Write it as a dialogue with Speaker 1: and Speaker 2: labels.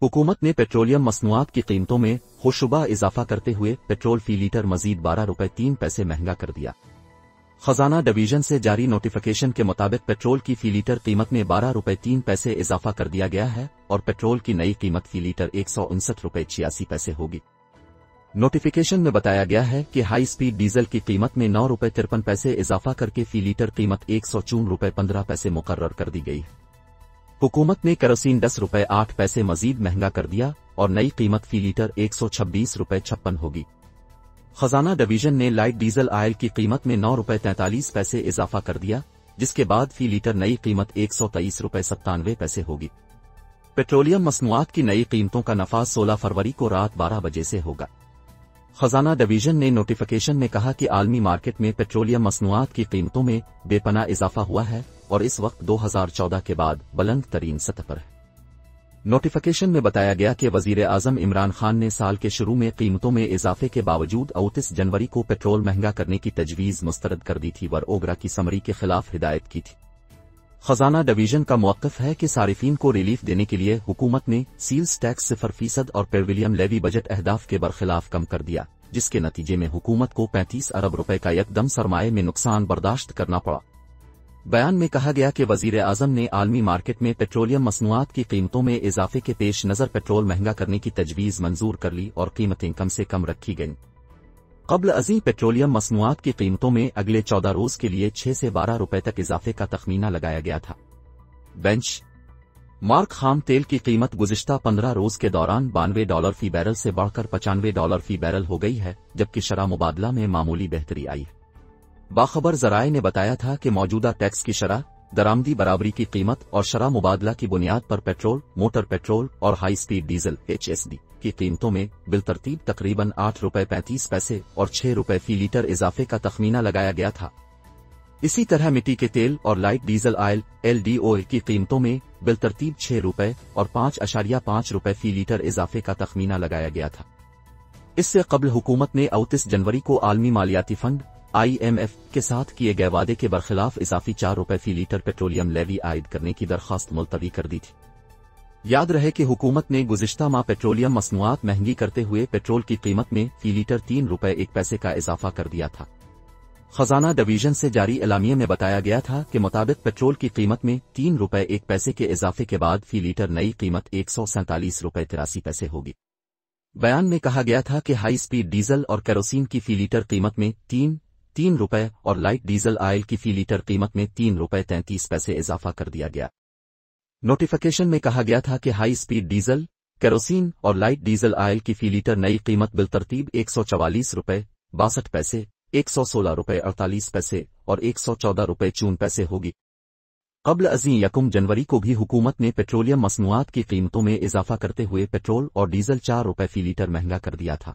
Speaker 1: हुकूमत ने पेट्रोलियम मसनूआत की कीमतों में होशरुबा इजाफा करते हुए पेट्रोल फी लीटर मजीद 12 रुपये 3 पैसे महंगा कर दिया। खजाना डिवीजन से जारी नोटिफिकेशन के मुताबिक पेट्रोल की फी लीटर कीमत में 12 रुपये 3 पैसे इजाफा कर दिया गया है और पेट्रोल की नई कीमत फी लीटर 159 रुपये 86 पैसे होगी। नोटिफिकेशन में बताया गया है कि हाई स्पीड डीजल की कीमत में 9 रुपये 53 पैसे इजाफा करके फी लीटर कीमत 154 रुपये 15 पैसे मुकर्रर कर दी गई है। हुकूमत ने केरोसिन 10 रुपये 8 पैसे मजीद महंगा कर दिया और नई कीमत फी लीटर 126 रुपये 56 होगी। खजाना डिवीजन ने लाइट डीजल ऑयल की कीमत में 9 रुपये 43 पैसे इजाफा कर दिया, जिसके बाद फी लीटर नई कीमत 123 रुपये 97 पैसे होगी। पेट्रोलियम मसनूआत की नई कीमतों का नफाज 16 फरवरी को रात 12 बजे से होगा। खजाना डिवीजन ने नोटिफिकेशन में कहा कि आलमी मार्केट में पेट्रोलियम मसनूआत की कीमतों में बेपनाह इजाफा हुआ है और इस वक्त 2014 के बाद बुलंद तरीन सतह पर है। नोटिफिकेशन में बताया गया कि वजीर आजम इमरान खान ने साल के शुरू में कीमतों में इजाफे के बावजूद 29 जनवरी को पेट्रोल महंगा करने की तजवीज़ मुस्तरद कर दी थी व ओगरा की समरी के खिलाफ हिदायत की थी। खजाना डिवीजन का मौक़िफ़ है कि सारिफीन को रिलीफ देने के लिए हुकूमत ने सील्स टैक्स 0% और पेविलियम लेवी बजट अहदाफ के बरखिलाफ कम कर दिया, जिसके नतीजे में हुकूमत को 35 अरब रुपए का यकदम सरमाए में नुकसान बर्दाश्त करना पड़ा। बयान में कहा गया कि वजीर आजम ने आलमी मार्केट में पेट्रोलियम मसनूआत की कीमतों में इजाफे के पेश नज़र पेट्रोल महंगा करने की तजवीज़ मंजूर कर ली और कीमतें कम से कम रखी गईं। क़ब्ल अज़ीं पेट्रोलियम मसनूआत की कीमतों में अगले 14 रोज़ के लिए 6 से 12 रुपए तक इजाफे का तखमीना लगाया गया था। बेंच मार्क खाम तेल की कीमत गुज़िश्ता 15 रोज़ के दौरान $92 फी बैरल से बढ़कर $95 फी बैरल हो गई है, जबकि शरह मुबादला में मामूली बेहतरी आई है। बाखबर ज़राए ने बताया था कि मौजूदा टैक्स की शरह, दरामदी बराबरी की कीमत और शरह मुबादला की बुनियाद पर पेट्रोल, मोटर पेट्रोल और हाई स्पीड डीजल HSD की कीमतों में बिलतरतीब तकरीबन 8 रुपये 35 पैसे और 6 रुपये फी लीटर इजाफे का तखमीना लगाया गया था। इसी तरह मिट्टी के तेल और लाइट डीजल ऑयल LDO की कीमतों में बिलतरतीब 6 रुपये और 5.5 रुपये फी लीटर इजाफे का तखमीना लगाया गया था। इससे कबल हुकूमत ने 29 जनवरी को आलमी मालियाती फंड IMF के साथ किए गए वादे के बरखिलाफ इजाफी 4 रुपये फी लीटर पेट्रोलियम लेवी आयद करने की दरख्वास्त मुलतवी कर दी थी। याद रहे कि हुकूमत ने गुज़िश्ता माह पेट्रोलियम मसनूआत महंगी करते हुए पेट्रोल की कीमत में फी लीटर 3 रुपये 1 पैसे का इजाफा कर दिया था। खजाना डिवीजन से जारी एलामिये में बताया गया था कि मुताबिक पेट्रोल की कीमत में 3 रुपये 1 पैसे के इजाफे के बाद फी लीटर नई कीमत 147 रुपये 83 पैसे होगी। बयान में कहा गया था कि हाई स्पीड डीजल और केरोसिन की फी लीटर कीमत में 3 रुपये और लाइट डीजल ऑयल की फी लीटर कीमत में 3 रुपये 33 पैसे इजाफा कर दिया गया। नोटिफिकेशन में कहा गया था कि हाई स्पीड डीजल, केरोसिन और लाइट डीजल ऑयल की फी लीटर नई कीमत बिलतरतीब 144 रुपये 62 पैसे, 116 रुपये 48 पैसे और 114 रुपये 54 पैसे होगी। क़ब्ल अज़ीं 1 जनवरी को भी हुकूमत ने पेट्रोलियम मसनूआत की कीमतों में इजाफा करते हुए पेट्रोल और डीजल 4 रुपये फी लीटर महंगा कर दिया था।